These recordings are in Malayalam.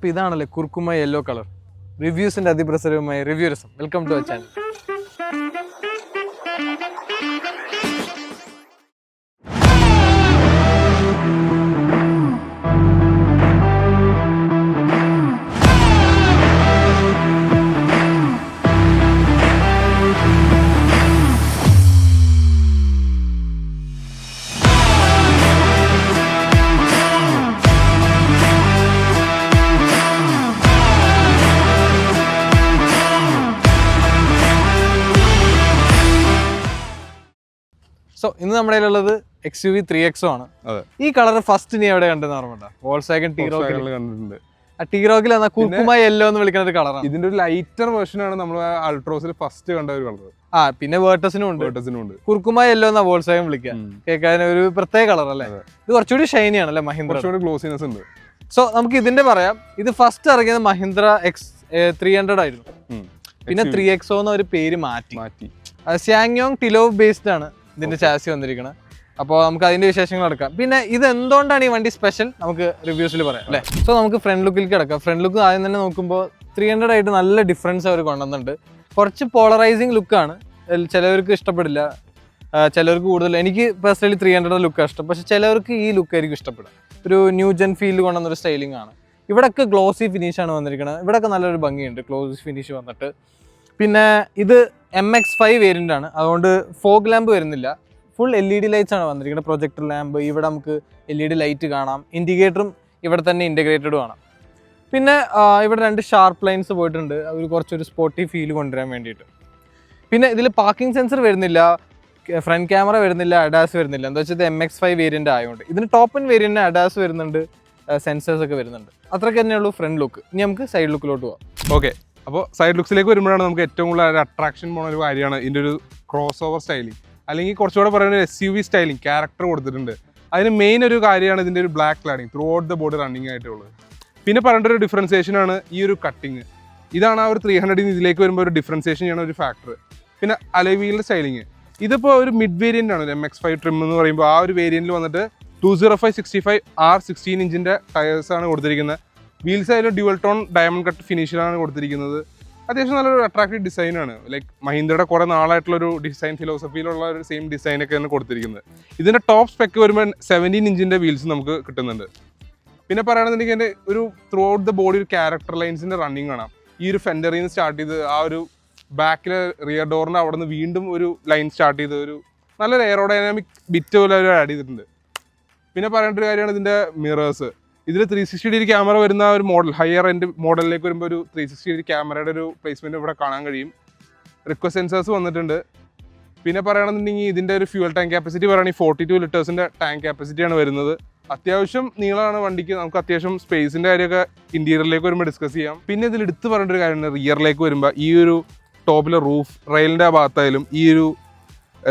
അപ്പോൾ ഇതാണല്ലേ കുർക്കുമ യെല്ലോ കളർ. റിവ്യൂസിൻ്റെ അതിപ്രസരവുമായ റിവ്യൂറിസം. Welcome to our channel. So ഇന്ന് നമ്മുടെ കയ്യിലുള്ളത് XUV 3XO ആണ്. ഈ കളർ ഫസ്റ്റ് നീ എവിടെ കണ്ടെന്ന് ഓർമ്മ? വോൾസ്വാഗൻ ടീറോക്കിൽ കണ്ടിട്ടുണ്ട്. ആ ടീറോക്കിൽ എന്നാ കുർക്കുമ യെല്ലോ എന്ന് വിളിക്കുന്ന ഒരു കളറാണ്. ഇതിന്റെ ഒരു ലൈറ്റർ വേർഷൻ ആണ് നമ്മൾ അൾട്രോസിൽ ഫസ്റ്റ് കണ്ട ഒരു കളർ. പിന്നെ വേർട്ടസിനും ഉണ്ട്. കുർക്കുമ യെല്ലോ എന്നാ വോൾസ്വാഗൻ വിളിക്കുക. കേൾക്കാൻ ഒരു പ്രത്യേക കളർ അല്ലേ? ഇത് കുറച്ചുകൂടി ഷൈനി ആണല്ലേ മഹീന്ദ്ര, കുറച്ചുകൂടി ഗ്ലോസിനെസ് ഉണ്ട്. സോ നമുക്ക് ഇതിന്റെ പറയാം. ഇത് ഫസ്റ്റ് ഇറങ്ങിയത് മഹീന്ദ്ര X300 ആയിരുന്നു. പിന്നെ 3XO എന്ന ഒരു പേര് മാറ്റി. സാങ്യോങ് ടിലോവ് ബേസ്ഡ് ആണ് ഇതിന്റെ ചാസി വന്നിരിക്കുന്നത്. അപ്പോൾ നമുക്ക് അതിന്റെ വിശേഷങ്ങൾ എടുക്കാം. പിന്നെ ഇത് എന്തുകൊണ്ടാണ് ഈ വണ്ടി സ്പെഷ്യൽ നമുക്ക് റിവ്യൂസിൽ പറയാം അല്ലേ? സോ നമുക്ക് ഫ്രണ്ട് ലുക്കിലേക്ക് കിടക്കാം. ഫ്രണ്ട് ലുക്ക് ആദ്യം തന്നെ നോക്കുമ്പോൾ 300 ആയിട്ട് നല്ല ഡിഫറൻസ് അവർ കൊണ്ടുവന്നിട്ടുണ്ട്. കുറച്ച് പോളറൈസിങ് ലുക്കാണ്. ചിലവർക്ക് ഇഷ്ടപ്പെടില്ല, ചിലവർക്ക് കൂടുതൽ. എനിക്ക് പേഴ്സണലി 300 ലുക്കാണ് ഇഷ്ടം. പക്ഷെ ചിലവർക്ക് ഈ ലുക്ക് ആയിരിക്കും ഇഷ്ടപ്പെടുക. ഒരു ന്യൂ ജെൻ ഫീൽ കൊണ്ടുവന്നൊരു സ്റ്റൈലിംഗ് ആണ്. ഇവിടെയൊക്കെ ഗ്ലോസി ഫിനിഷാണ് വന്നിരിക്കുന്നത്. ഇവിടെയൊക്കെ നല്ലൊരു ഭംഗിയുണ്ട് ഗ്ലോസി ഫിനിഷ് വന്നിട്ട്. പിന്നെ ഇത് MX5 വേരിയൻ്റ് ആണ്. അതുകൊണ്ട് ഫോഗ് ലാമ്പ് വരുന്നില്ല. ഫുൾ LED ലൈറ്റ്സ് ആണ് വന്നിരിക്കുന്നത്. പ്രൊജക്ടർ ലാമ്പ്, ഇവിടെ നമുക്ക് LED ലൈറ്റ് കാണാം. ഇൻഡിക്കേറ്ററും ഇവിടെ തന്നെ ഇൻറ്റഗ്രേറ്റഡും ആണ്. പിന്നെ ഇവിടെ 2 ഷാർപ്പ് ലൈൻസ് പോയിട്ടുണ്ട്, അവർ കുറച്ചൊരു സ്പോർട്ടി ഫീൽ കൊണ്ടുവരാൻ വേണ്ടിയിട്ട്. പിന്നെ ഇതിൽ പാർക്കിംഗ് സെൻസർ വരുന്നില്ല, ഫ്രണ്ട് ക്യാമറ വരുന്നില്ല, അഡാസ് വരുന്നില്ല. എന്താ വെച്ചാൽ ഇത് MX5 വേരിയൻ്റ് ആയതുകൊണ്ട്. ഇതിന് ടോപ്പ് ആൻഡ് വേരിയൻ്റ് അഡാസ് വരുന്നുണ്ട്, സെൻസേഴ്സ് ഒക്കെ വരുന്നുണ്ട്. അത്രയ്ക്ക് തന്നെയുള്ളൂ ഫ്രണ്ട് ലുക്ക്. ഇനി നമുക്ക് സൈഡ് ലുക്കിലോട്ട് പോവാം. ഓക്കെ, അപ്പോൾ സൈഡ് ലുക്സിലേക്ക് വരുമ്പോഴാണ് നമുക്ക് ഏറ്റവും കൂടുതൽ ഒരു അട്രാക്ഷൻ പോകുന്ന ഒരു കാര്യമാണ് ഇതിൻ്റെ ഒരു ക്രോസ് ഓവർ സ്റ്റൈലിംഗ്, അല്ലെങ്കിൽ കുറച്ചുകൂടെ പറയുന്നത് SUV സ്റ്റൈലിംഗ് ക്യാരക്ടർ കൊടുത്തിട്ടുണ്ട്. അതിന് മെയിൻ ഒരു കാര്യമാണ് ഇതിൻ്റെ ഒരു black cladding through out the body running ആയിട്ടുള്ളത്. പിന്നെ പറയേണ്ട ഒരു ഡിഫറൻസിയേഷൻ ആണ് ഈ ഒരു കട്ടിങ്. ഇതാണ് ആ ഒരു 300 ഇതിലേക്ക് വരുമ്പോൾ ഒരു ഡിഫറൻസിയേഷൻ ചെയ്യണ ഒരു ഫാക്ടർ. പിന്നെ അലോയ് സ്റ്റൈലിംഗ്, ഇതിപ്പോൾ ഒരു മിഡ് വേരിയൻ്റ് ആണ്. MX5 ട്രിം എന്ന് പറയുമ്പോൾ ആ ഒരു വേരിയൻറ്റിൽ വന്നിട്ട് 205/65 R16 ഇഞ്ചിൻ്റെ ടയേഴ്സാണ് കൊടുത്തിരിക്കുന്നത്. വീൽസ് ആയാലും ഡ്യുവൽ ടോൺ ഡയമണ്ട് കട്ട് ഫിനിഷിലാണ് കൊടുത്തിരിക്കുന്നത്. അത്യാവശ്യം നല്ലൊരു അട്രാക്റ്റീവ് ഡിസൈനാണ്. ലൈക്ക് മഹീന്ദ്രയുടെ കുറേ നാളായിട്ടുള്ളൊരു ഡിസൈൻ ഫിലോസഫിയിലുള്ള ഒരു സെയിം ഡിസൈനൊക്കെയാണ് കൊടുത്തിരിക്കുന്നത്. ഇതിൻ്റെ ടോപ്പ് സ്പെക്ക് വരുമ്പോൾ 17 ഇഞ്ചിൻ്റെ വീൽസ് നമുക്ക് കിട്ടുന്നുണ്ട്. പിന്നെ പറയുകയാണെന്നുണ്ടെങ്കിൽ എൻ്റെ ഒരു ത്രൂ ഔട്ട് ദ ബോഡി ഒരു ക്യാരക്ടർ ലൈൻസിൻ്റെ റണ്ണിങ് കാണാം. ഈ ഒരു ഫെൻഡറിൽ നിന്ന് സ്റ്റാർട്ട് ചെയ്ത് ആ ഒരു ബാക്കിലെ റിയർ ഡോറിൻ്റെ അവിടെ നിന്ന് വീണ്ടും ഒരു ലൈൻ സ്റ്റാർട്ട് ചെയ്ത് ഒരു നല്ലൊരു എയറോഡൈനാമിക് ബിറ്റ് പോലെ അവർ ആഡ് ചെയ്തിട്ടുണ്ട്. പിന്നെ പറയേണ്ട ഒരു കാര്യമാണ് ഇതിൻ്റെ മിറേഴ്സ്. ഇതിൽ 360 ക്യാമറ വരുന്ന ഒരു മോഡൽ, ഹയർ എൻഡ് മോഡലിലേക്ക് വരുമ്പോൾ ഒരു 360 ക്യാമറയുടെ ഒരു പ്ലേസ്മെൻറ്റ് ഇവിടെ കാണാൻ കഴിയും. റിക്വസ്റ്റ് സെൻസേഴ്സ് വന്നിട്ടുണ്ട്. പിന്നെ പറയുകയാണെന്നുണ്ടെങ്കിൽ ഇതിൻ്റെ ഒരു ഫ്യൂൽ ടാങ്ക് കപ്പാസിറ്റി പറയുകയാണെങ്കിൽ 42 ലിറ്റേഴ്സിൻ്റെ ടാങ്ക് കപ്പാസിറ്റിയാണ് വരുന്നത്. അത്യാവശ്യം നീളമാണ് വണ്ടിക്ക്. നമുക്ക് അത്യാവശ്യം സ്പേസിൻ്റെ കാര്യമൊക്കെ ഇൻറ്റീരിയറിലേക്ക് വരുമ്പോൾ ഡിസ്കസ് ചെയ്യാം. പിന്നെ ഇതിൽ എടുത്ത് പറയേണ്ട ഒരു കാര്യമാണ് റിയറിലേക്ക് വരുമ്പോൾ ഈ ഒരു ടോപ്പിലെ റൂഫ് റെയിലിൻ്റെ ഭാഗത്തായാലും ഈ ഒരു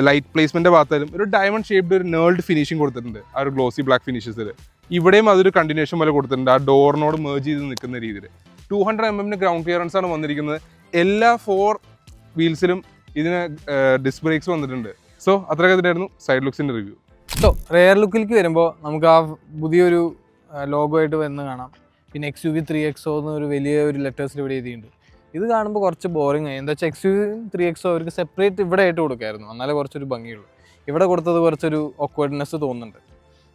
ലൈറ്റ് പ്ലേസ്മെൻറ്റിൻ്റെ ഭാഗത്തായാലും ഒരു ഡയമണ്ട് ഷേപ്ഡ് ഒരു നേൾഡ് ഫിനിഷിങ് കൊടുത്തിട്ടുണ്ട് ആ ഒരു ഗ്ലോസി ബ്ലാക്ക് ഫിനിഷസിൽ. ഇവിടെയും അതൊരു കണ്ടിന്യൂഷൻ പോലെ കൊടുത്തിട്ടുണ്ട്, ആ ഡോറിനോട് മേർജ് ചെയ്ത് നിൽക്കുന്ന രീതിയിൽ. 200 mm ഗ്രൗണ്ട് ക്ലിയറൻസ് ആണ് വന്നിരിക്കുന്നത്. എല്ലാ 4 വീൽസിലും ഇതിന് ഡിസ്ക് ബ്രേക്സ് വന്നിട്ടുണ്ട്. സോ അത്രയൊക്കെ ഇതായിരുന്നു സൈഡ് ലുക്സിൻ്റെ റിവ്യൂ. സോ റെയർ ലുക്കിലേക്ക് വരുമ്പോൾ നമുക്ക് ആ പുതിയൊരു ലോഗോ ആയിട്ട് വന്ന് കാണാം. പിന്നെ XUV 3XO എന്നൊരു വലിയ ഒരു ലെറ്റേഴ്സിൽ ഇവിടെ എഴുതിയിട്ടുണ്ട്. ഇത് കാണുമ്പോൾ കുറച്ച് ബോറിംഗ് ആയി. എന്താ വെച്ചാൽ XUV 3XO അവർക്ക് സെപ്പറേറ്റ് ഇവിടെ ആയിട്ട് കൊടുക്കായിരുന്നു, എന്നാലേ കുറച്ചൊരു ഭംഗിയുള്ളൂ. ഇവിടെ കൊടുത്തത് കുറച്ചൊരു ഓക്വേർഡ്നെസ് തോന്നുന്നുണ്ട്.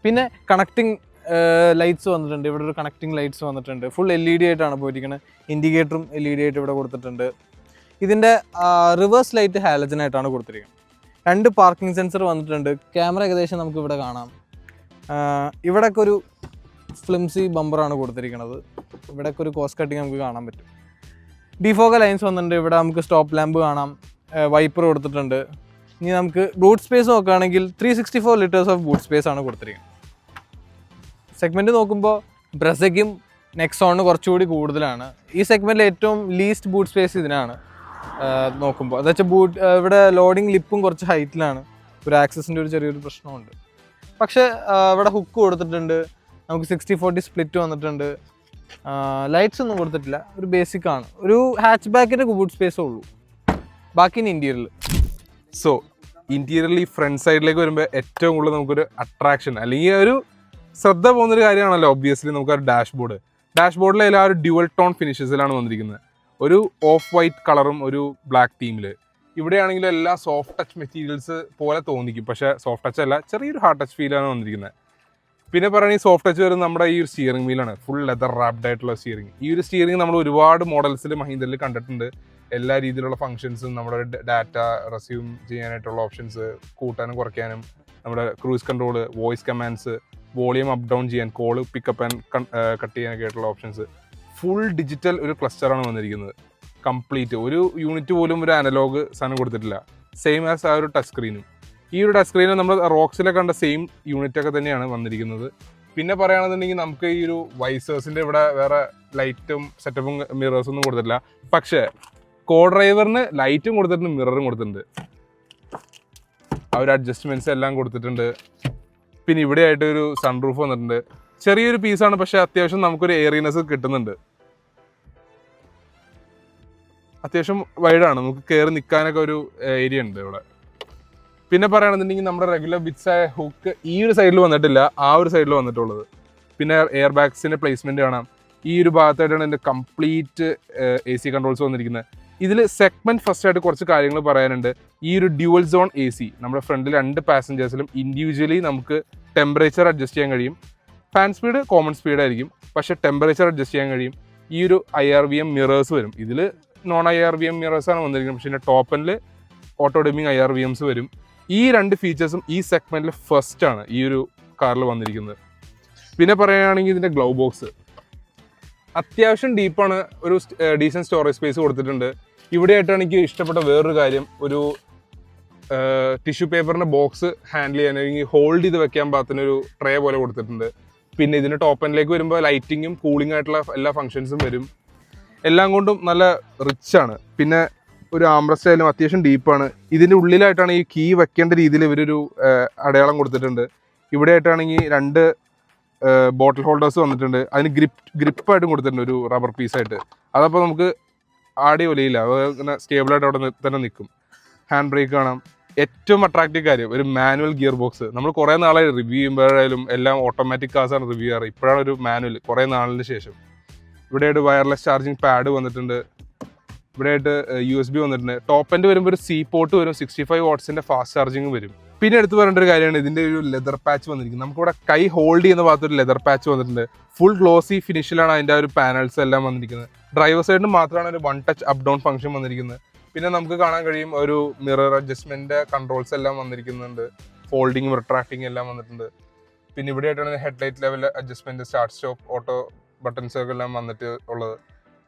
പിന്നെ കണക്റ്റിംഗ് ലൈറ്റ്സ് വന്നിട്ടുണ്ട്. ഇവിടെ ഒരു കണക്റ്റിംഗ് ലൈറ്റ്സ് വന്നിട്ടുണ്ട്. ഫുൾ LED ആയിട്ടാണ് പോയിരിക്കുന്നത്. ഇൻഡിക്കേറ്ററും LED ആയിട്ട് ഇവിടെ കൊടുത്തിട്ടുണ്ട്. ഇതിൻ്റെ റിവേഴ്സ് ലൈറ്റ് ഹാലജനായിട്ടാണ് കൊടുത്തിരിക്കുന്നത്. 2 പാർക്കിംഗ് സെൻസർ വന്നിട്ടുണ്ട്. ക്യാമറ ഏകദേശം നമുക്ക് ഇവിടെ കാണാം. ഇവിടെയൊക്കെ ഒരു ഫ്ലിംസി ബമ്പറാണ് കൊടുത്തിരിക്കുന്നത്. ഇവിടെയൊക്കെ ഒരു കോസ്റ്റ് കട്ടിങ് നമുക്ക് കാണാൻ പറ്റും. ഡിഫോഗ ലൈൻസ് വന്നിട്ടുണ്ട്. ഇവിടെ നമുക്ക് സ്റ്റോപ്പ് ലാമ്പ് കാണാം. വൈപ്പർ കൊടുത്തിട്ടുണ്ട്. ഇനി നമുക്ക് ബൂട്ട് സ്പേസ് നോക്കുകയാണെങ്കിൽ 364 ലിറ്റേഴ്സ് ഓഫ് ബൂട്ട് സ്പേസ് ആണ് കൊടുത്തിരിക്കുന്നത്. സെഗ്മെൻറ്റ് നോക്കുമ്പോൾ ബ്രസയ്ക്കും നെക്സോണിന് കുറച്ചുകൂടി കൂടുതലാണ്. ഈ സെഗ്മെൻറ്റിൽ ഏറ്റവും ലീസ്റ്റ് ബൂട്ട് സ്പേസ് ഇതിനാണ് നോക്കുമ്പോൾ. എന്താ വെച്ചാൽ ഇവിടെ ലോഡിങ് ലിപ്പും കുറച്ച് ഹൈറ്റിലാണ്. ഒരു ആക്സസിൻ്റെ ഒരു ചെറിയൊരു പ്രശ്നമുണ്ട്. പക്ഷേ ഇവിടെ ഹുക്ക് കൊടുത്തിട്ടുണ്ട്. നമുക്ക് 60/40 സ്പ്ലിറ്റ് വന്നിട്ടുണ്ട്. ലൈറ്റ്സ് ഒന്നും കൊടുത്തിട്ടില്ല. ഒരു ബേസിക് ആണ്. ഒരു ഹാച്ച് ബാക്കിൻ്റെ ബൂട്ട് സ്പേസേ ഉള്ളൂ. ബാക്കി ഇൻറ്റീരിയറിൽ. സോ ഇൻറ്റീരിയറിൽ ഈ ഫ്രണ്ട് സൈഡിലേക്ക് വരുമ്പോൾ ഏറ്റവും കൂടുതൽ നമുക്കൊരു അട്രാക്ഷൻ അല്ലെങ്കിൽ ഒരു ശ്രദ്ധ പോകുന്നൊരു കാര്യമാണല്ലോ ഒബ്വിയസ്ലി നമുക്ക് ആ ഡാഷ്ബോർഡ്. ഡാഷ്ബോർഡിൽ ആ ഒരു ഡ്യുവൽ ടോൺ ഫിനിഷസിലാണ് വന്നിരിക്കുന്നത്. ഒരു ഓഫ് വൈറ്റ് കളറും ഒരു ബ്ലാക്ക് തീമിൽ. ഇവിടെയാണെങ്കിലും എല്ലാം സോഫ്റ്റ് ടച്ച് മെറ്റീരിയൽസ് പോലെ തോന്നിക്കും, പക്ഷേ സോഫ്റ്റ് ടച്ച് അല്ല, ചെറിയൊരു ഹാർഡ് ടച്ച് ഫീലാണ് വന്നിരിക്കുന്നത്. പിന്നെ പറയുകയാണെങ്കിൽ സോഫ്റ്റ് ടച്ച് വരുന്നത് നമ്മുടെ ഈ ഒരു സ്റ്റിയറിംഗ് വീലാണ്, ഫുൾ ലെതർ റാപ്ഡ് ആയിട്ടുള്ള സ്റ്റിയറിംഗ്. ഈ ഒരു സ്റ്റിയറിംഗ് നമ്മൾ ഒരുപാട് മോഡൽസിൽ മഹീന്ദ്രയിൽ കണ്ടിട്ടുണ്ട്. എല്ലാ രീതിയിലുള്ള ഫംഗ്ഷൻസും നമ്മുടെ ഡാറ്റ റെസ്യൂം ചെയ്യാനായിട്ടുള്ള ഓപ്ഷൻസ്, കൂട്ടാനും കുറയ്ക്കാനും, നമ്മുടെ cruise control, voice commands, volume up down ചെയ്യാൻ, കോള് പിക്കപ്പ് ആൻഡ് കട്ട് ചെയ്യാനൊക്കെ ആയിട്ടുള്ള ഓപ്ഷൻസ്. ഫുൾ ഡിജിറ്റൽ ഒരു ക്ലസ്റ്ററാണ് വന്നിരിക്കുന്നത്. കംപ്ലീറ്റ് ഒരു യൂണിറ്റ് പോലും ഒരു അനലോഗ് സാധനം കൊടുത്തിട്ടില്ല. സെയിം ആസ് ആ ഒരു ടച്ച് സ്ക്രീനും. ഈ ഒരു ടച്ച് സ്ക്രീനിൽ നമ്മൾ റോക്സിലെ കണ്ട സെയിം യൂണിറ്റ് ഒക്കെ തന്നെയാണ് വന്നിരിക്കുന്നത്. പിന്നെ പറയുകയാണെന്നുണ്ടെങ്കിൽ നമുക്ക് ഈ ഒരു വൈസേഴ്സിൻ്റെ ഇവിടെ വേറെ ലൈറ്റും സെറ്റപ്പും മിറേഴ്സും ഒന്നും കൊടുത്തിട്ടില്ല. പക്ഷേ കോ ഡ്രൈവറിന് ലൈറ്റും കൊടുത്തിട്ടുണ്ട്, മിററും കൊടുത്തിട്ടുണ്ട്. ആ ഒരു അഡ്ജസ്റ്റ്മെൻറ്റ്സ് എല്ലാം കൊടുത്തിട്ടുണ്ട്. പിന്നെ ഇവിടെ ആയിട്ട് ഒരു സൺറൂഫ് വന്നിട്ടുണ്ട്. ചെറിയൊരു പീസാണ്, പക്ഷേ അത്യാവശ്യം നമുക്കൊരു എയറിനെസ് കിട്ടുന്നുണ്ട്. അത്യാവശ്യം വൈഡാണ്, നമുക്ക് കയറി നിൽക്കാനൊക്കെ ഒരു ഏരിയ ഉണ്ട് ഇവിടെ. പിന്നെ പറയുകയാണെന്നുണ്ടെങ്കിൽ നമ്മുടെ റെഗുലർ ബിറ്റ്സ് ആയ ഹുക്ക് ഈ ഒരു സൈഡിൽ വന്നിട്ടില്ല, ആ ഒരു സൈഡിൽ വന്നിട്ടുള്ളത്. പിന്നെ എയർ ബാഗ്സിൻ്റെ പ്ലേസ്മെൻറ്റ് കാണാം. ഈ ഒരു ഭാഗത്തായിട്ടാണ് ഇതിൻ്റെ കംപ്ലീറ്റ് AC കൺട്രോൾസ് വന്നിരിക്കുന്നത്. ഇതിൽ സെഗ്മെൻറ്റ് ഫസ്റ്റ് ആയിട്ട് കുറച്ച് കാര്യങ്ങൾ പറയാനുണ്ട്. ഈ ഒരു ഡ്യുവൽ സോൺ AC നമ്മുടെ ഫ്രണ്ടിൽ 2 പാസഞ്ചേഴ്സിലും ഇൻഡിവിജ്വലി നമുക്ക് ടെമ്പറേച്ചർ അഡ്ജസ്റ്റ് ചെയ്യാൻ കഴിയും. ഫാൻ സ്പീഡ് കോമൺ സ്പീഡായിരിക്കും, പക്ഷേ ടെമ്പറേച്ചർ അഡ്ജസ്റ്റ് ചെയ്യാൻ കഴിയും. ഈ ഒരു IRVM മിറേഴ്സ് വരും. ഇതിൽ നോൺ IRVM മിറേഴ്സാണ് വന്നിരിക്കുന്നത്, പക്ഷേ ഇതിൻ്റെ ടോപ്പനിൽ ഓട്ടോ ഡിമ്മിങ് IRVMs വരും. ഈ 2 ഫീച്ചേഴ്സും ഈ സെഗ്മെൻറ്റിൽ ഫസ്റ്റ് ആണ് ഈ ഒരു കാറിൽ വന്നിരിക്കുന്നത്. പിന്നെ പറയുകയാണെങ്കിൽ ഇതിൻ്റെ ഗ്ലൗ ബോക്സ് അത്യാവശ്യം ഡീപ്പാണ്, ഒരു ഡീസൻറ്റ് സ്റ്റോറേജ് സ്പേസ് കൊടുത്തിട്ടുണ്ട്. ഇവിടെയായിട്ടാണ് എനിക്ക് ഇഷ്ടപ്പെട്ട വേറൊരു കാര്യം, ഒരു ടിഷ്യൂ പേപ്പറിൻ്റെ ബോക്സ് ഹാൻഡിൽ ചെയ്യാൻ അല്ലെങ്കിൽ ഹോൾഡ് ചെയ്ത് വെക്കാൻ പാകത്തിനൊരു ട്രേ പോലെ കൊടുത്തിട്ടുണ്ട്. പിന്നെ ഇതിൻ്റെ ടോപ്പനിലേക്ക് വരുമ്പോൾ ലൈറ്റിങ്ങും കൂളിംഗ് ആയിട്ടുള്ള എല്ലാ ഫങ്ഷൻസും വരും. എല്ലാം കൊണ്ടും നല്ല റിച്ചാണ്. പിന്നെ ഒരു ആംബ്രസ്റ്റ് ആയാലും അത്യാവശ്യം ഡീപ്പാണ്. ഇതിൻ്റെ ഉള്ളിലായിട്ടാണ് ഈ കീ വെക്കേണ്ട രീതിയിൽ ഇവരൊരു അടയാളം കൊടുത്തിട്ടുണ്ട്. ഇവിടെ ആയിട്ടാണെങ്കിൽ 2 ബോട്ടിൽ ഹോൾഡേഴ്സ് വന്നിട്ടുണ്ട്. അതിന് ഗ്രിപ്പായിട്ടും കൊടുത്തിട്ടുണ്ട്, ഒരു റബ്ബർ പീസായിട്ട്. അതപ്പോൾ നമുക്ക് ആടി ഒലയില്ല, അത് ഇങ്ങനെ സ്റ്റേബിളായിട്ട് അവിടെ തന്നെ നിൽക്കും. ഹാൻഡ് ബ്രേക്ക് കാണാം. ഏറ്റവും അട്രാക്റ്റീവ് കാര്യം ഒരു മാനുവൽ ഗിയർ ബോക്സ്. നമ്മൾ കുറേ നാളെ റിവ്യൂ ചെയ്യുമ്പോഴായാലും എല്ലാം ഓട്ടോമാറ്റിക് കാർസാണ് റിവ്യൂ ചെയ്യാറ്. ഇപ്പോഴാണ് ഒരു മാനുവൽ കുറേ നാളിന് ശേഷം. ഇവിടെയായിട്ട് വയർലെസ് ചാർജിങ് പാഡ് വന്നിട്ടുണ്ട്. ഇവിടെയായിട്ട് USB വന്നിട്ടുണ്ട്. ടോപ്പ് എൻഡ് വരുമ്പോൾ ഒരു C പോർട്ട് വരും, 65 വാട്ട്സിൻ്റെ ഫാസ്റ്റ് ചാർജിങ് വരും. പിന്നെ എടുത്ത് പറയേണ്ട ഒരു കാര്യമാണ് ഇതിൻ്റെ ഒരു ലെതർ പാച്ച് വന്നിരിക്കുന്നത്. നമുക്കിവിടെ കൈ ഹോൾഡ് ചെയ്യുന്ന ഭാഗത്തൊരു ലെതർ പാച്ച് വന്നിട്ടുണ്ട്. ഫുൾ ഗ്ലോസി ഫിനിഷിലാണ് അതിൻ്റെ ഒരു പാനൽസ് എല്ലാം വന്നിരിക്കുന്നത്. ഡ്രൈവർ സൈഡിന് മാത്രമാണ് ഒരു 1 ടച്ച് അപ്പ് ഡൗൺ ഫംഗ്ഷൻ വന്നിരിക്കുന്നത്. പിന്നെ നമുക്ക് കാണാൻ കഴിയും ഒരു മിറർ അഡ്ജസ്റ്റ്മെൻറ്റ് കൺട്രോൾസ് എല്ലാം വന്നിരിക്കുന്നുണ്ട്. ഫോൾഡിങ്ങും റിട്രാക്റ്റിംഗ് എല്ലാം വന്നിട്ടുണ്ട്. പിന്നെ ഇവിടെ ആയിട്ടാണ് headlight level adjustment, start stop, auto buttons ഒക്കെ എല്ലാം വന്നിട്ട് ഉള്ളത്.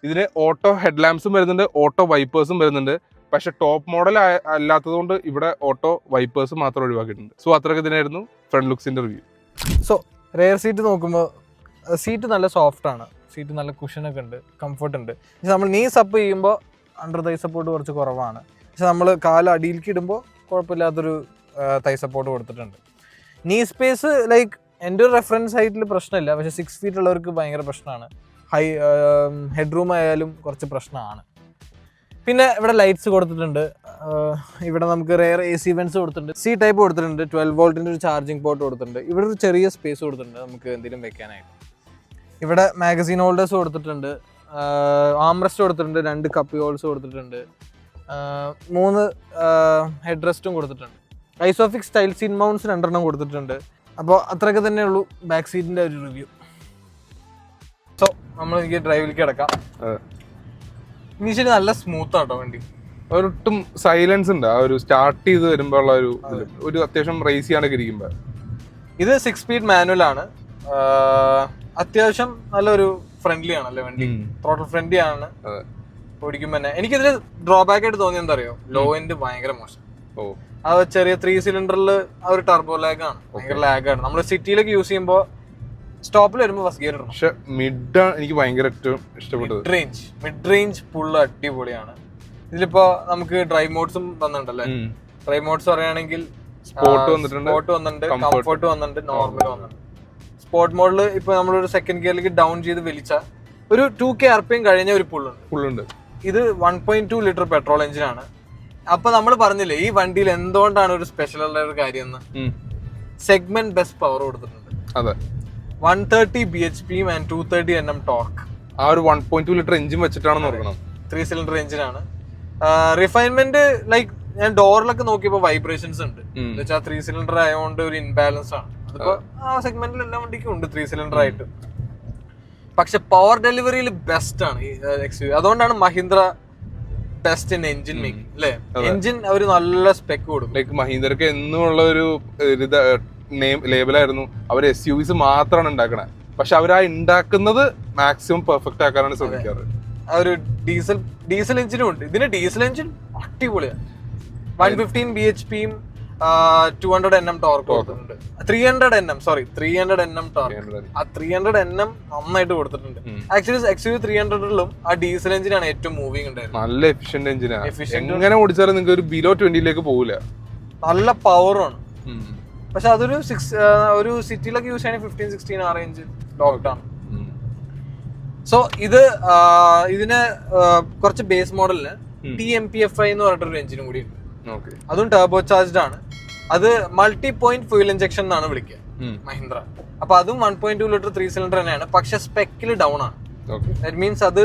ഇതിന് ഓട്ടോ ഹെഡ് ലാംപ്സും വരുന്നുണ്ട്, ഓട്ടോ വൈപ്പേഴ്സും വരുന്നുണ്ട്. പക്ഷെ ടോപ്പ് മോഡൽ അല്ലാത്തതുകൊണ്ട് ഇവിടെ ഓട്ടോ വൈപ്പേഴ്സ് മാത്രം ഒഴിവാക്കിയിട്ടുണ്ട്. സോ അത്രയൊക്കെ ഇതിനായിരുന്നു ഫ്രണ്ട് ലുക്സിൻ്റെ റിവ്യൂ. സോ റെയർ സീറ്റ് നോക്കുമ്പോൾ സീറ്റ് നല്ല സോഫ്റ്റ് ആണ്, സീറ്റ് നല്ല കുഷനൊക്കെ ഉണ്ട്, കംഫർട്ട് ഉണ്ട്. പക്ഷെ നമ്മൾ നീസ് അപ്പ് ചെയ്യുമ്പോൾ അണ്ടർ തൈ സപ്പോർട്ട് കുറച്ച് കുറവാണ്. പക്ഷെ നമ്മൾ കാല് അടിയിലേക്ക് ഇടുമ്പോൾ കുഴപ്പമില്ലാത്തൊരു തൈ സപ്പോർട്ട് കൊടുത്തിട്ടുണ്ട്. നീ സ്പേസ് ലൈക്ക് എൻ്റെ ഒരു റെഫറൻസ് ഹൈറ്റിൽ പ്രശ്നമില്ല, പക്ഷേ 6 ഫീറ്റ് ഉള്ളവർക്ക് ഭയങ്കര പ്രശ്നമാണ്. ഹെഡ് റൂം ആയാലും കുറച്ച് പ്രശ്നമാണ്. പിന്നെ ഇവിടെ ലൈറ്റ്സ് കൊടുത്തിട്ടുണ്ട്. ഇവിടെ നമുക്ക് റെയർ AC വെൻസ് കൊടുത്തിട്ടുണ്ട്. C ടൈപ്പ് കൊടുത്തിട്ടുണ്ട്. 12 വോൾട്ടിൻ്റെ ഒരു ചാർജിങ് പോർട്ട് കൊടുത്തിട്ടുണ്ട്. ഇവിടെ ഒരു ചെറിയ സ്പേസ് കൊടുത്തിട്ടുണ്ട് നമുക്ക് എന്തെങ്കിലും വെക്കാനായിട്ട്. ഇവിടെ മാഗസീൻ ഹോൾഡേഴ്സ് കൊടുത്തിട്ടുണ്ട്. ആംറസ്റ്റ് കൊടുത്തിട്ടുണ്ട്. 2 കപ്പ് ഹോൾസ് കൊടുത്തിട്ടുണ്ട്. 3 ഹെഡ് റെസ്റ്റും കൊടുത്തിട്ടുണ്ട്. ഐസോഫിക്സ് സ്റ്റൈൽ സീറ്റ് മൗണ്ട്സ് 2 കൊടുത്തിട്ടുണ്ട്. അപ്പോൾ അത്രയൊക്കെ തന്നെ ഉള്ളൂ ബാക്ക് സീറ്റിൻ്റെ ഒരു റിവ്യൂ. സോ നമ്മൾ എനിക്ക് ഡ്രൈവിലേക്ക് കിടക്കാം. ഇനീഷ്യലി നല്ല സ്മൂത്ത് ആട്ടോ വണ്ടി. ഒട്ടും സൈലൻസ് ഉണ്ട് ആ ഒരു സ്റ്റാർട്ട് ചെയ്ത് വരുമ്പോൾ ഉള്ള ഒരു അത്യാവശ്യം റേസ് ചെയ്യാനൊക്കെ ഇരിക്കുമ്പോൾ. ഇത് 6 സ്പീഡ് മാനുവൽ ആണ്. അത്യാവശ്യം നല്ലൊരു ഫ്രണ്ട്ലി ആണല്ലേ വണ്ടി, ടോട്ടൽ ഫ്രണ്ട്ലി ആണ് ഓടിക്കുമ്പോൾ തന്നെ. എനിക്കിതിൽ ഡ്രോബാക്ക് ആയിട്ട് തോന്നിയത് എന്താ അറിയോ, ലോ എൻഡ് ഭയങ്കര മോശം. ആ ചെറിയ 3 സിലിണ്ടറിൽ ആ ഒരു ടർബോ ലാഗ് ആണ്, ഭയങ്കര ലാഗാണ്. നമ്മൾ സിറ്റിയിലൊക്കെ യൂസ് ചെയ്യുമ്പോൾ സ്റ്റോപ്പിൽ വരുമ്പോൾ ഫസ്റ്റ് ഗിയർ ഇടണം. പക്ഷെ മിഡ് എനിക്ക് ഭയങ്കര ഏറ്റവും ഇഷ്ടപ്പെട്ടത് മിഡ് റേഞ്ച് ഫുള്ള് അടിപൊളിയാണ്. ഇതിലിപ്പോ നമുക്ക് ഡ്രൈവ് മോഡ്സും വന്നിട്ടുണ്ടല്ലേ. ഡ്രൈവ് മോഡ്സ് പറയുകയാണെങ്കിൽ സ്പോർട്ട് വന്നിട്ടുണ്ട്, കംഫർട്ട് വന്നിട്ടുണ്ട്, നോർമൽ വന്നിട്ടുണ്ട്. സ്പോർട്ട് മോഡിൽ ഇപ്പൊ നമ്മളൊരു സെക്കൻഡ് ഗിയറിലേക്ക് ഡൗൺ ചെയ്ത് വലിച്ച ഒരു 2K RPM കഴിഞ്ഞ ഒരു പുള്ളുണ്ട്. ഇത് 1.2 ലിറ്റർ പെട്രോൾ എഞ്ചിനാണ്. അപ്പൊ നമ്മൾ പറഞ്ഞില്ലേ ഈ വണ്ടിയിൽ എന്തുകൊണ്ടാണ് ഒരു സ്പെഷ്യൽ ഉള്ള ഒരു കാര്യം എന്ന്, സെഗ്മെന്റ് ബെസ്റ്റ് പവർ കൊടുത്തിട്ടുണ്ട്. അതെ, 130 bhp and 230 Nm ടോർക്ക്. ആ ഒരു 1.2 ലിറ്റർ എഞ്ചിൻ വെച്ചിട്ടാണെന്ന് നോക്കണം. 3 സിലിണ്ടർ എഞ്ചിനാണ്. റിഫൈൻമെന്റ് ലൈക്ക് ഞാൻ ഡോറിലൊക്കെ നോക്കിയപ്പോ വൈബ്രേഷൻസ് ഉണ്ട്. എന്ന് വെച്ചാൽ 3 സിലിണ്ടർ ആയതുകൊണ്ട് ഒരു ഇൻബാലൻസ് ആണ്. അതിപ്പോ ആ സെഗ്മെന്റിൽ എല്ലാ വണ്ടിക്കും ഉണ്ട് 3 സിലിണ്ടർ ആയിട്ട്. പക്ഷെ പവർ ഡെലിവറിയിൽ ബെസ്റ്റ് ആണ് ഈ XUV. അതുകൊണ്ടാണ് Mahindra best in engine making അല്ലേ. എഞ്ചിൻ അവർ നല്ല സ്പെക്ക് കൊടുക്കും. ലൈക്ക് മഹീന്ദ്രക്ക് എന്നുള്ള ഒരു ലേബലായിരുന്നു അവർ SUVs മാത്രമാണ് ഉണ്ടാക്കണേ. പക്ഷെ അവർ ആ ഉണ്ടാക്കുന്നത് മാക്സിമം പെർഫെക്റ്റ് ആക്കാനാണ് ശ്രമിക്കാറ്. ആ ഒരു ഡീസൽ എഞ്ചിനും ഉണ്ട്. ഇതിന് ഡീസൽ എഞ്ചിൻ അടിപൊളിയാണ്. 115 bhp 200 Nm ടോർക്ക് കൊടുത്തിട്ടുണ്ട്. 300 Nm ടോർക്ക്. ആ 300 Nm നന്നായിട്ട് കൊടുത്തിട്ടുണ്ട്. ആക്ച്വലി XUV 300ലും ആ ഡീസൽ എഞ്ചിനാണ് ഏറ്റവും മൂവിങ് ഉണ്ടായിരുന്നത്. നല്ല എഫിഷ്യന്റ് എഞ്ചിനാണ്. എങ്ങനെ ഓടിച്ചാലും നിങ്ങൾക്ക് ഒരു ബിലോ 20ലേക്ക് പോകില്ല. നല്ല പവറാണ്. പക്ഷെ അതൊരു ഒരു സിറ്റിയിലൊക്കെ യൂസ് ചെയ്യണമെങ്കിൽ 15-16 ആ റേഞ്ച് ലോക്ക്ഡൌൺ. സോ ഇതിന് കുറച്ച് ബേസ് മോഡലിന് TMPFI എന്ന് പറഞ്ഞിട്ടൊരു എഞ്ചിനും കൂടി ഉണ്ട്. അതും ടർബോ ചാർജ്ഡ് ആണ്. അത് മൾട്ടി പോയിന്റ് ഫ്യൂൽ ഇഞ്ചക്ഷൻ എന്നാണ് വിളിക്കുക മഹീന്ദ്ര. അപ്പൊ അതും 1.2 ലിറ്റർ 3 സിലിണ്ടർ തന്നെയാണ്. പക്ഷെ സ്പെക്കിൽ ഡൗൺ ആണ്. ദാറ്റ് മീൻസ് അത്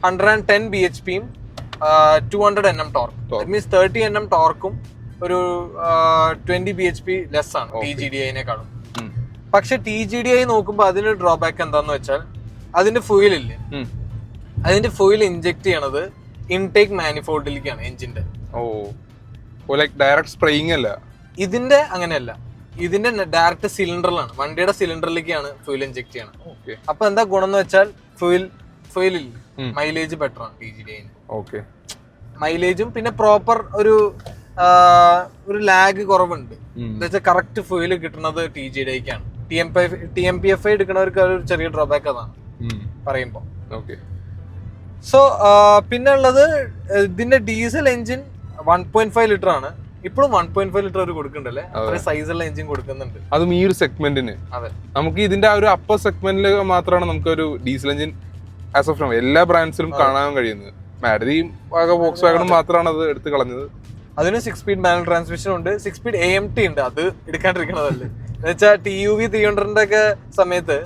110 bhp 200 Nm torque. That means 30 Nm ടോർക്കും ഒരു 20 bhp ലെസ് ആണ് TGDI-നേക്കാളും. പക്ഷെ TGDI നോക്കുമ്പോൾ അതിന് ഡ്രോബാക്ക് എന്താന്ന് വെച്ചാൽ അതിന്റെ ഫ്യൂൽ ഇല്ലേ, അതിന്റെ ഫ്യൂൽ ഇഞ്ചെക്ട് ചെയ്യണത് ഇൻടേക്ക് മാനിഫോൾഡിലേക്കാണ് എഞ്ചിന്റെ. ഡയറക്റ്റ് സ്പ്രേയിങ് അല്ല ഇതിന്റെ. അങ്ങനെയല്ല, ഇതിന്റെ ഡയറക്റ്റ് സിലിണ്ടറിലാണ്, വണ്ടിയുടെ സിലിണ്ടറിലേക്കാണ് ഫ്യൂൽ ഇഞ്ചെക്ട് ചെയ്യണം. അപ്പൊ എന്താ ഗുണം എന്ന് വെച്ചാൽ ഫ്യൂലിൽ മൈലേജ് ബെറ്റർ ആണ് TGDI-ന്. മൈലേജും പിന്നെ പ്രോപ്പർ ഒരു ലാഗ് കുറവുണ്ട്. എന്താ വെച്ചാൽ കറക്റ്റ് ഫ്യൂല് കിട്ടുന്നത് TGDI-ക്കാണ്. TMPFI എടുക്കുന്നവർക്ക് ഒരു ചെറിയ ഡ്രോബാക്ക് അതാണ് പറയുമ്പോ. സോ പിന്നെ ഉള്ളത് ഇതിന്റെ ഡീസൽ എഞ്ചിൻ 1.5 ലിറ്റർ ആണ്. ഇപ്പോഴും 1.5 ലിറ്റർ അവർ കൊടുക്കണ്ടല്ലേ, അത്രയും സൈസുള്ള എഞ്ചിൻ കൊടുക്കുന്നുണ്ട്. അതും ഈ ഒരു സെഗ്മെന്റിന്. അതെ, നമുക്ക് ഇതിന്റെ ആ ഒരു അപ്പർ സെഗ്മെന്റിൽ മാത്രമാണ് നമുക്ക് ഒരു diesel engine as of now എല്ലാ ബ്രാൻഡ്സിലും കാണാൻ കഴിയുന്നത്. മാരുതിയും വോക്സ് വാഗണും മാത്രമാണ് അത് എടുത്ത് കളഞ്ഞത്. അതിന് 6 സ്പീഡ് മാനുവൽ ട്രാൻസ്മിഷൻ ഉണ്ട്, 6 സ്പീഡ് AMT ഉണ്ട്. അത് എടുക്കാണ്ടിരിക്കണതല്ലേ. എന്ന് വെച്ചാൽ TUV 300 ഒക്കെ സമയത്ത്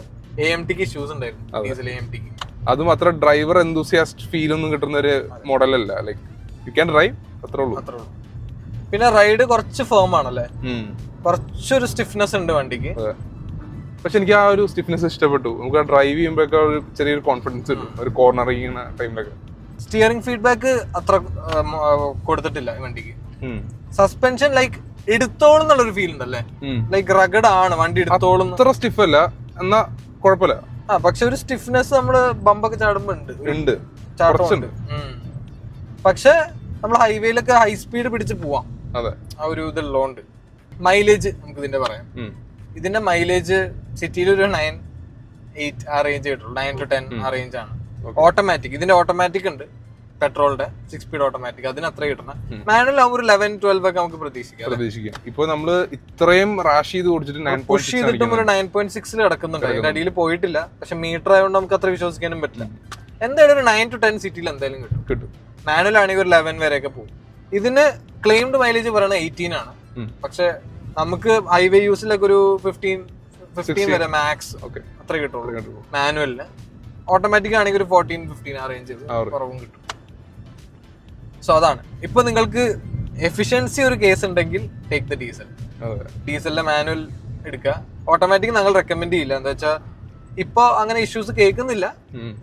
AMTക്ക് ഇഷ്യൂസ് ഉണ്ടായിരുന്നു, ഡീസൽ AMTക്ക്. അതും അത്ര ഡ്രൈവർ എന്തൂസിയാസ്റ്റ് ഫീൽ ഒന്നും കിട്ടുന്ന ഒരു മോഡലല്ല. ലൈക്ക് യു ക്യാൻ ഡ്രൈവ്, അത്രേ ഉള്ളൂ. പിന്നെ റൈഡ് കുറച്ച് ഫേം ആണല്ലേ, കുറച്ചൊരു സ്റ്റിഫ്നെസ് ഉണ്ട് വണ്ടിക്ക്. പക്ഷെ എനിക്ക് ആ ഒരു സ്റ്റിഫ്നെസ് ഇഷ്ടപ്പെട്ടു. നമുക്ക് ഡ്രൈവ് ചെയ്യുമ്പോഴൊക്കെ ഒരു ചെറിയൊരു കോൺഫിഡൻസ് കിട്ടും ഒരു കോർണർ ചെയ്യുന്ന ടൈമിലൊക്കെ. സ്റ്റിയറിംഗ് ഫീഡ്ബാക്ക് അത്ര കൊടുത്തിട്ടില്ല വണ്ടിക്ക്. സസ്പെൻഷൻ ലൈക്ക് എടുത്തോളും എന്നുള്ളൊരു ഫീൽ ഉണ്ടല്ലേ, ലൈക്ക് റഗഡ് ആണ് വണ്ടി, എടുത്തോളും. അത്ര സ്റ്റിഫ് അല്ല എന്നാ കുഴപ്പമില്ല. പക്ഷെ ഒരു സ്റ്റിഫ്നെസ് നമ്മള് ബമ്പൊക്കെ ചാടുമ്പോ ഉണ്ട്. പക്ഷെ നമ്മൾ ഹൈവേയിലൊക്കെ ഹൈ സ്പീഡ് പിടിച്ച് പോവാം, ആ ഒരു ഇതുള്ളതുകൊണ്ട്. മൈലേജ് നമുക്ക് ഇതിന്റെ പറയാം. ഇതിന്റെ മൈലേജ് സിറ്റിയിൽ ഒരു 9-8 ആ റേഞ്ച് കിട്ടുള്ളൂ. 9 to 10 ആ റേഞ്ച് ആണ്. ഓട്ടോമാറ്റിക്, ഇതിന്റെ ഓട്ടോമാറ്റിക് ഉണ്ട്, പെട്രോളിന്റെ 6 സ്പീഡ് ഓട്ടോമാറ്റിക്, അതിന് അത്ര കിട്ടണം. മാനുവൽ ആകുമ്പോൾ ഒരു 11-12 ഒക്കെ നമുക്ക് പ്രതീക്ഷിക്കാം. ഇപ്പൊ നമ്മള് ഇത്രയും റാഷ് ചെയ്ത് കൊടുത്തിട്ട് പുഷ് ചെയ്തിട്ടും ഒരു 9.6 കിടക്കുന്നുണ്ട്. അതിന്റെ അടിയിൽ പോയിട്ടില്ല. പക്ഷെ മീറ്റർ ആയതുകൊണ്ട് നമുക്ക് അത്ര വിശ്വസിക്കാനും പറ്റില്ല. എന്തായാലും ഒരു 9 to 10 സിറ്റിയിൽ എന്തായാലും കിട്ടും. മാനുവൽ ആണെങ്കിൽ ഒരു 11 വരെയൊക്കെ പോകും. ഇതിന് ക്ലെയിംഡ് മൈലേജ് പറയുന്നത് 18 ആണ്. പക്ഷെ നമുക്ക് ഹൈവേ യൂസിലൊക്കെ ഒരു 15 വരെ മാക്സ് അത്ര കിട്ടുള്ളൂ മാനുവലിന്. ഓട്ടോമാറ്റിക് ആണെങ്കിൽ ഒരു 14-15 ആ റേഞ്ച് കുറവും കിട്ടും. സോ അതാണ്. ഇപ്പൊ നിങ്ങൾക്ക് എഫിഷ്യൻസി ഒരു കേസ് ഉണ്ടെങ്കിൽ ടേക്ക് ദ ഡീസൽ. ഡീസലിന്റെ മാനുവൽ എടുക്കുക. ഓട്ടോമാറ്റിക് ഞങ്ങൾ റെക്കമെൻഡ് ചെയ്യില്ല. എന്താ വെച്ചാൽ ഇപ്പൊ അങ്ങനെ ഇഷ്യൂസ് കേൾക്കുന്നില്ല.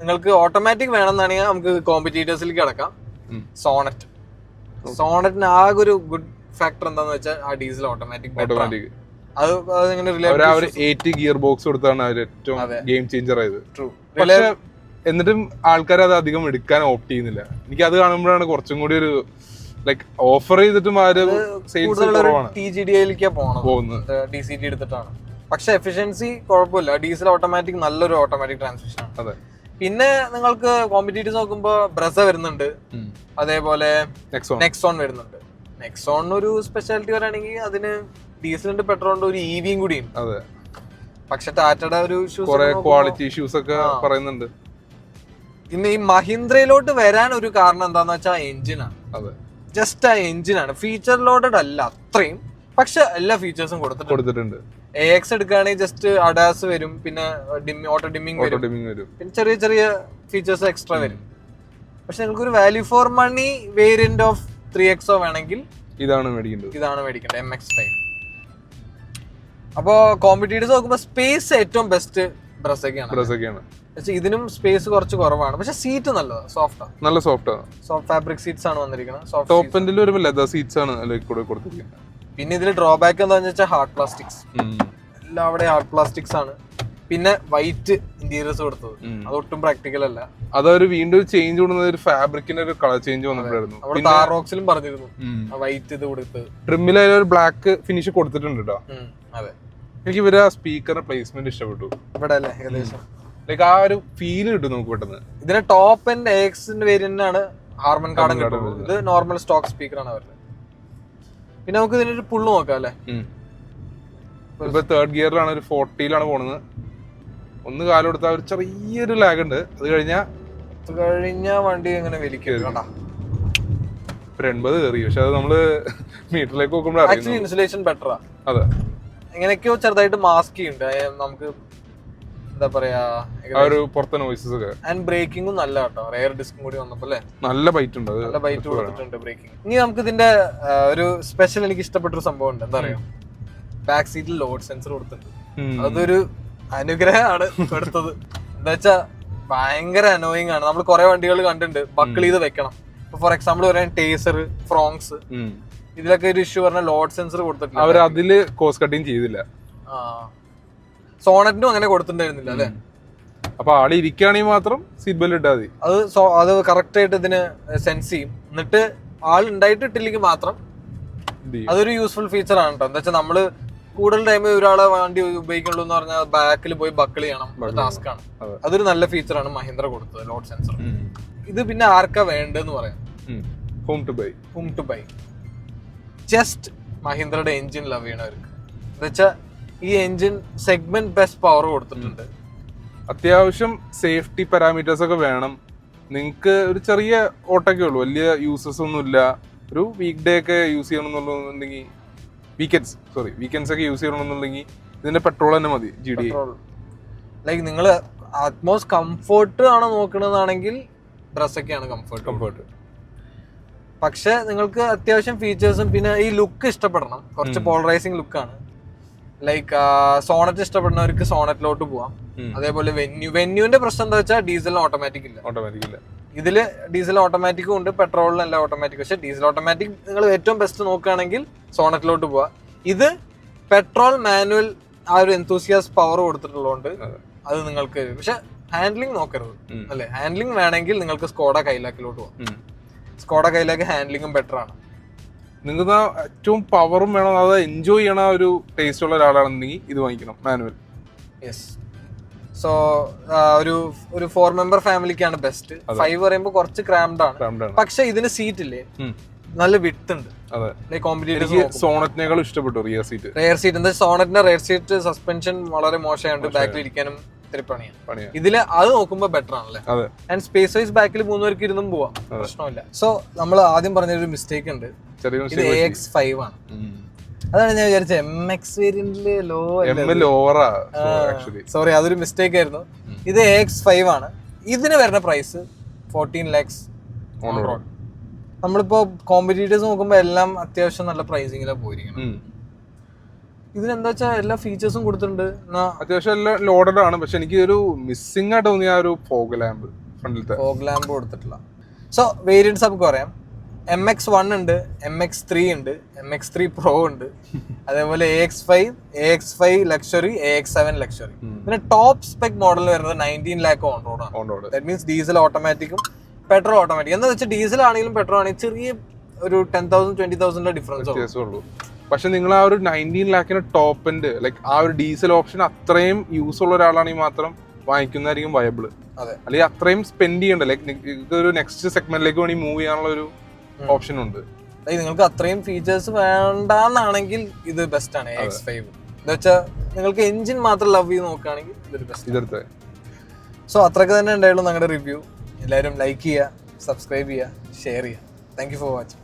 നിങ്ങൾക്ക് ഓട്ടോമാറ്റിക് വേണമെന്നാണെങ്കിൽ നമുക്ക് കോമ്പറ്റീറ്റേഴ്സിലേക്ക് കിടക്കാം. സോണറ്റിന് ആകെ ഒരു ഗുഡ് ഫാക്ടർ എന്താന്ന് വെച്ചാൽ ആ ഡീസൽ ഓട്ടോമാറ്റിക്. അത് 8 ഗിയർ ബോക്സ് കൊടുത്താണ് ഏറ്റവും ഗെയിം ചേഞ്ചർ ആയത്. എന്നിട്ടും ആൾക്കാർ അത് അധികം എടുക്കാൻ ഓപ്റ്റ് ചെയ്യുന്നില്ല. എനിക്ക് അത് കാണുമ്പോഴാണ് കുറച്ചും കൂടി ഒരു ലൈക്ക് ഓഫർ ചെയ്തിട്ടും TGDI-ലേക്കാ പോകുന്നത്, DCT എടുത്തിട്ടാണ്. പക്ഷെ എഫിഷ്യൻസി കുഴപ്പമില്ല. ഡീസൽ ഓട്ടോമാറ്റിക് നല്ലൊരു ഓട്ടോമാറ്റിക് ട്രാൻസ്മിഷൻ ആണ്. പിന്നെ നിങ്ങൾക്ക് കോമ്പറ്റീറ്റീവ്സ് നോക്കുമ്പോ ബ്രസ വരുന്നുണ്ട്, അതേപോലെ നെക്സോൺ വരുന്നുണ്ട്. നെക്സോണിന് ഒരു സ്പെഷ്യാലിറ്റി പറയുകയാണെങ്കിൽ അതിന് ഡീസലിന്റെ പെട്രോളിന്റെ ഒരു EV-യും കൂടി ഉണ്ട്. പക്ഷെ ടാറ്റയുടെ ഒരു ക്വാളിറ്റി ഇഷ്യൂസ് ഒക്കെ പറയുന്നുണ്ട്. ഇന്ന് ഈ മഹീന്ദ്രയിലോട്ട് വരാൻ ഒരു കാരണം എന്താന്ന് വെച്ചാൽ എഞ്ചിനാണ്. ജസ്റ്റ് ആ എഞ്ചിനാണ്. ഫീച്ചർ ലോഡഡ് അല്ല അത്രയും, പക്ഷെ എല്ലാ ഫീച്ചേഴ്സും കൊടുത്തിട്ടുണ്ട്. AX എടുക്കുകയാണെങ്കിൽ ജസ്റ്റ് അഡാസ് വരും, പിന്നെ ഓട്ടോ ഡിമ്മിങ് വരും, പിന്നെ ചെറിയ ചെറിയ ഫീച്ചേഴ്സ് എക്സ്ട്രാ വരും. പക്ഷെ നിങ്ങൾക്ക് ഒരു value for money variant of 3XO വേണമെങ്കിൽ ഇതാണ് മേടിക്കേണ്ടത്, MX5. അപ്പോ കോമ്പറ്റീറ്റീവ്സ് നോക്കുമ്പോൾ സ്പേസ് ഏറ്റവും ബെസ്റ്റ് ബ്രസൊക്കെയാണ്. പക്ഷെ ഇതിനും സ്പേസ് കുറച്ച് കുറവാണ്. പക്ഷെ സീറ്റ് നല്ലതാണ്, നല്ല സോഫ്റ്റ് ഫാബ്രിക് സീറ്റ്സ് ആണ് വന്നിരിക്കുന്നത്. പിന്നെ ഇതിൽ ഡ്രോബാക്ക് എന്താണെന്ന് വെച്ചാൽ ഹാർഡ് പ്ലാസ്റ്റിക്സ്, എല്ലാവിടെ ഹാർഡ് പ്ലാസ്റ്റിക്സ് ആണ്. പിന്നെ വൈറ്റ് ഇന്റീരിയേഴ്സ് കൊടുത്തത് അതൊട്ടും പ്രാക്ടിക്കൽ അല്ല. അതൊരു വീണ്ടും ചേഞ്ച് കൊടുക്കുന്നത് ഒരു ഫാബ്രിക്കിന്റെ ഒരു കളർ ചേഞ്ച് വന്നിട്ടുണ്ടായിരുന്നു. താറോക്സിലും പറഞ്ഞിരുന്നു വൈറ്റ് ഇത് കൊടുത്ത്. ട്രിമ്മിൽ ഒരു ബ്ലാക്ക് ഫിനിഷ് കൊടുത്തിട്ടുണ്ട് കേട്ടോ. അതെ, എനിക്ക് ഇവര് ആ സ്പീക്കറിന്റെ പ്ലേസ്മെന്റ് ഇഷ്ടപ്പെട്ടു. ഇവിടെ അല്ലേ ഏകദേശം ലൈക്ക് ആ ഒരു ഫീൽ കിട്ടും നമുക്ക് പെട്ടെന്ന്. ഇതിന്റെ ടോപ്പ് ആൻഡ് AXന്റെ വേരിയന്റ് ആണ് ഹാർമൻ കാർഡൻ കിട്ടുന്നത്. ഇത് നോർമൽ സ്റ്റോക്ക് സ്പീക്കർ ആണ് അവരുടെ. പിന്നെ നമുക്ക് ഇതിനൊരു പുള്ളു നോക്കാം അല്ലേ. ഇപ്പൊ തേർഡ് ഗിയറിലാണ്, ഒരു 40ലാണ് പോണത്. ഒന്ന് കാലം കൊടുത്താൽ ഒരു ചെറിയൊരു ലാഗ് ഉണ്ട്. അത് കഴിഞ്ഞ വണ്ടി എങ്ങനെ വലിക്കും 80 കയറി. പക്ഷെ അത് നമ്മള് മീറ്ററിലേക്ക് നോക്കുമ്പോൾ ഇൻസുലേഷൻ ബെറ്ററാ. അതെ, എങ്ങനെയൊക്കെയോ ചെറുതായിട്ട് മാസ്ക് ഉണ്ട് നമുക്ക്, എന്താ പറയാ, പുറത്തെ നോയ്സസ് ഒക്കെ. ആൻഡ് ബ്രേക്കിംഗും നല്ല കേട്ടോ, റെയർ ഡിസ്കും കൂടി വന്നപ്പോ അല്ലേ, നല്ല ബൈറ്റ് ഉണ്ട്, നല്ല ബൈറ്റ് കൊടുത്തിട്ടുണ്ട് ബ്രേക്കിംഗ്. ഇനി നമുക്ക് ഇതിന്റെ ഒരു സ്പെഷ്യൽ എനിക്ക് ഇഷ്ടപ്പെട്ട ഒരു സംഭവം ഉണ്ട്. എന്താ പറയാ, ബാക്ക് സീറ്റിൽ ലോഡ് സെൻസർ കൊടുത്തിട്ടുണ്ട്. അതൊരു അനുഗ്രഹമാണ് കൊടുത്തത്. എന്താ വെച്ചാ ഭയങ്കര അനോയിങ് ആണ്. നമ്മൾ കുറെ വണ്ടികൾ കണ്ടിട്ടുണ്ട് ബക്കിൾ ചെയ്ത് വെക്കണം. ഫോർ എക്സാമ്പിൾ പറയാൻ ടേസർ, ഫ്രോങ്സ്, ഇതിലൊക്കെ ഒരു ഇഷ്യൂ പറഞ്ഞ ലോഡ് സെൻസർ കൊടുത്തിട്ടില്ല. അവർ അതില് കോസ്റ്റ് കട്ടിങ് ചെയ്തില്ല. സോണറ്റിനും അങ്ങനെ കൊടുത്തിട്ടുണ്ടായിരുന്നില്ല അല്ലെ. അപ്പൊ ആള് ഇരിക്കുകയാണെങ്കിൽ മാത്രം സീറ്റ് ബെൽറ്റ് ഇട്ടാൽ മതി. അത് കറക്റ്റ് ആയിട്ട് ഇതിന് സെൻസ് ചെയ്യും. എന്നിട്ട് ആൾ ഉണ്ടായിട്ട് ഇട്ടില്ലെങ്കിൽ മാത്രം അതൊരു യൂസ്ഫുൾ ഫീച്ചർ ആണ് കേട്ടോ. എന്താ വെച്ചാൽ നമ്മള് കൂടുതൽ ടൈം ഒരാളെ വണ്ടി ഉപയോഗിക്കുള്ളൂ എന്ന് പറഞ്ഞാൽ ബാക്കിൽ പോയി ബക്കിൾ ചെയ്യണം, ടാസ്ക് ആണ്. അതൊരു നല്ല ഫീച്ചറാണ് മഹീന്ദ്ര കൊടുത്തത്, ലോഡ് സെൻസർ. ഇത് പിന്നെ ആർക്കാ വേണ്ടെന്ന് പറയാം, ഹോം ടു ബൈ ജസ്റ്റ് മഹീന്ദ്രയുടെ എഞ്ചിൻ ലവ് ചെയ്യണവർക്ക്. എന്നുവെച്ചാൽ ഈ എഞ്ചിൻ സെഗ്മെന്റ് ബെസ്റ്റ് പവർ കൊടുത്തിട്ടുണ്ട്. അത്യാവശ്യം സേഫ്റ്റി പാരാമീറ്റേഴ്സ് ഒക്കെ വേണം. നിങ്ങൾക്ക് ഒരു ചെറിയ ഓട്ടൊക്കെ ഉള്ളൂ, വലിയ യൂസസ് ഒന്നും ഇല്ല. ഒരു വീക്ക് ഡേ ഒക്കെ യൂസ് ചെയ്യണമെന്നുണ്ടെങ്കിൽ, വീക്കെൻഡ്സ് ഒക്കെ യൂസ് ചെയ്യണമെന്നുണ്ടെങ്കിൽ ഇതിന്റെ പെട്രോൾ തന്നെ മതി. GDI ലൈക്ക് നിങ്ങൾ അറ്റ്മോസ്റ്റ് കംഫർട്ട് ആണ് നോക്കണതാണെങ്കിൽ ബ്രസൊക്കെയാണ് കംഫർട്ട്. പക്ഷെ നിങ്ങൾക്ക് അത്യാവശ്യം ഫീച്ചേഴ്സും പിന്നെ ഈ ലുക്ക് ഇഷ്ടപ്പെടണം. കുറച്ച് പോളറൈസിങ് ലുക്കാണ്. ലൈക്ക് സോണറ്റ് ഇഷ്ടപ്പെടുന്നവർക്ക് സോണറ്റിലോട്ട് പോവാം. അതേപോലെ വെന്യൂവിന്റെ പ്രശ്നം എന്താ വെച്ചാൽ ഡീസലിന് ഓട്ടോമാറ്റിക് ഇല്ല. ഇതില് ഡീസൽ ഓട്ടോമാറ്റിക്കും ഉണ്ട്, പെട്രോളിനല്ല ഓട്ടോമാറ്റിക്. പക്ഷെ ഡീസൽ ഓട്ടോമാറ്റിക് നിങ്ങൾ ഏറ്റവും ബെസ്റ്റ് നോക്കുകയാണെങ്കിൽ സോണറ്റിലോട്ട് പോവാ. ഇത് പെട്രോൾ മാനുവൽ ആ ഒരു എന്തൂസിയാസ് പവർ കൊടുത്തിട്ടുള്ളതുകൊണ്ട് അത് നിങ്ങൾക്ക്, പക്ഷെ ഹാൻഡ്ലിംഗ് നോക്കരുത് അല്ലെ. ഹാൻഡ്ലിംഗ് വേണമെങ്കിൽ നിങ്ങൾക്ക് സ്കോഡ കൈലാക്കിലോട്ട് പോവാം. സ്കോഡ കൈലാക്ക് ഹാൻഡ്ലിംഗും ബെറ്റർ ആണ്. നിങ്ങൾക്ക് ഏറ്റവും പവറും വേണം, അത് എൻജോയ് ചെയ്യണ ഒരു ടേസ്റ്റ് ഉള്ള ഒരാളാണെന്നുണ്ടെങ്കിൽ ഇത് വാങ്ങിക്കണം, മാനുവൽ. യെസ്. സോ ഒരു 4 മെമ്പർ ഫാമിലിക്കാണ് ബെസ്റ്റ്. 5 പറയുമ്പോൾ കുറച്ച് ക്രാംഡ് ആണ്. പക്ഷെ ഇതിന് സീറ്റ് ഇല്ലേ, നല്ല വിഡ്ത്ത് ഉണ്ട്. സോണറ്റിനേക്കാൾ ഇഷ്ടപ്പെട്ടു റിയർ സീറ്റ്. എന്താ സോണറ്റിന്റെ റിയർ സീറ്റ് സസ്പെൻഷൻ വളരെ മോശമായിട്ട് ബാക്കിൽ ഇരിക്കാനും പണിയാണ്. ഇതില് അത് നോക്കുമ്പോ ബെറ്റർ ആണല്ലേ. ആൻഡ് സ്പേസ് വൈസ് ബാക്കിൽ 3 പേർക്ക് ഇരുന്നും പോവാം, പ്രശ്നമില്ല. സോ നമ്മൾ ആദ്യം പറഞ്ഞൊരു മിസ്റ്റേക്ക് ഉണ്ട്, ഇത് AX5 ആണ്. അതാണ് ഞാൻ വിചാരിച്ചത് MX വേരിയന്റില് സോറി, അതൊരു മിസ്റ്റേക്ക് ആയിരുന്നു. ഇത് AX5 ആണ്. ഇതിന് വരുന്ന പ്രൈസ് 14 lakhs ഓൺ റോഡ്. നമ്മളിപ്പോ കോമ്പറ്റീറ്റേഴ്സ് നോക്കുമ്പോ എല്ലാം അത്യാവശ്യം നല്ല പ്രൈസിങ്ങിലാണ് പോയിരിക്കണം. ഇതിനെന്താ വെച്ചാൽ എല്ലാ ഫീച്ചേഴ്സും കൊടുത്തിട്ടുണ്ട്, അത്യാവശ്യം എല്ലാം ലോഡഡ് ആണ്. പക്ഷെ എനിക്ക് ഒരു മിസ്സിംഗ് ആയിട്ട് തോന്നിയ ഒരു ഫോഗ് ലാമ്പ് കൊടുത്തിട്ടില്ല. സോ വേരിയന്റ്സ് നമുക്ക് പറയാം. MX1 ഉണ്ട്, MX3 ഉണ്ട്, MX3 Pro ഉണ്ട്, അതേപോലെ AX5 ലക്ഷറി, AX7 ലക്ഷറി. പിന്നെ ടോപ്പ് സ്പെക് മോഡൽ വരുന്നത് 19 lakh ഓൺ റോഡ് ആണ്. ദാറ്റ് മീൻസ് ഡീസൽ ഓട്ടോമാറ്റിക്കും പെട്രോൾ ഓട്ടോമാറ്റിക്. എന്താ വെച്ചാൽ ഡീസൽ ആണെങ്കിലും പെട്രോൾ ആണെങ്കിലും ചെറിയ ഒരു 10,000-20,000 ഡിഫറൻസ് ഉള്ളൂ. പക്ഷെ നിങ്ങൾ ആ ഒരു 19 lakhന് ടോപ്പ് എൻഡ് ലൈക്ക് ആ ഒരു ഡീസൽ ഓപ്ഷൻ അത്രയും യൂസ് ഉള്ള ഒരാളാണെങ്കിൽ മാത്രം വാങ്ങിക്കുന്നതായിരിക്കും വയബിൾ. അല്ലെങ്കിൽ അത്രയും സ്പെൻഡ് ചെയ്യണ്ട, ലൈക്ക് നിങ്ങൾക്ക് ഒരു നെക്സ്റ്റ് സെഗ്മെന്റിലേക്ക് വേണ്ടി മൂവ് ചെയ്യാനുള്ള ഒരു ഓപ്ഷൻ ഉണ്ട്. നിങ്ങൾക്ക് അത്രയും ഫീച്ചേഴ്സ് വേണ്ടെന്നാണെങ്കിൽ ഇത് ബെസ്റ്റ് ആണ് AX5. എന്താ വെച്ചാൽ നിങ്ങൾക്ക് എഞ്ചിൻ മാത്രം ലവ് ചെയ്ത് നോക്കുകയാണെങ്കിൽ ഇതൊരു ബെസ്റ്റ്. സോ അത്രയൊക്കെ തന്നെ ഉണ്ടായുള്ളൂ ഞങ്ങളുടെ റിവ്യൂ. എല്ലാവരും ലൈക്ക് ചെയ്യുക, സബ്സ്ക്രൈബ് ചെയ്യുക, ഷെയർ ചെയ്യുക. Thank you for watching.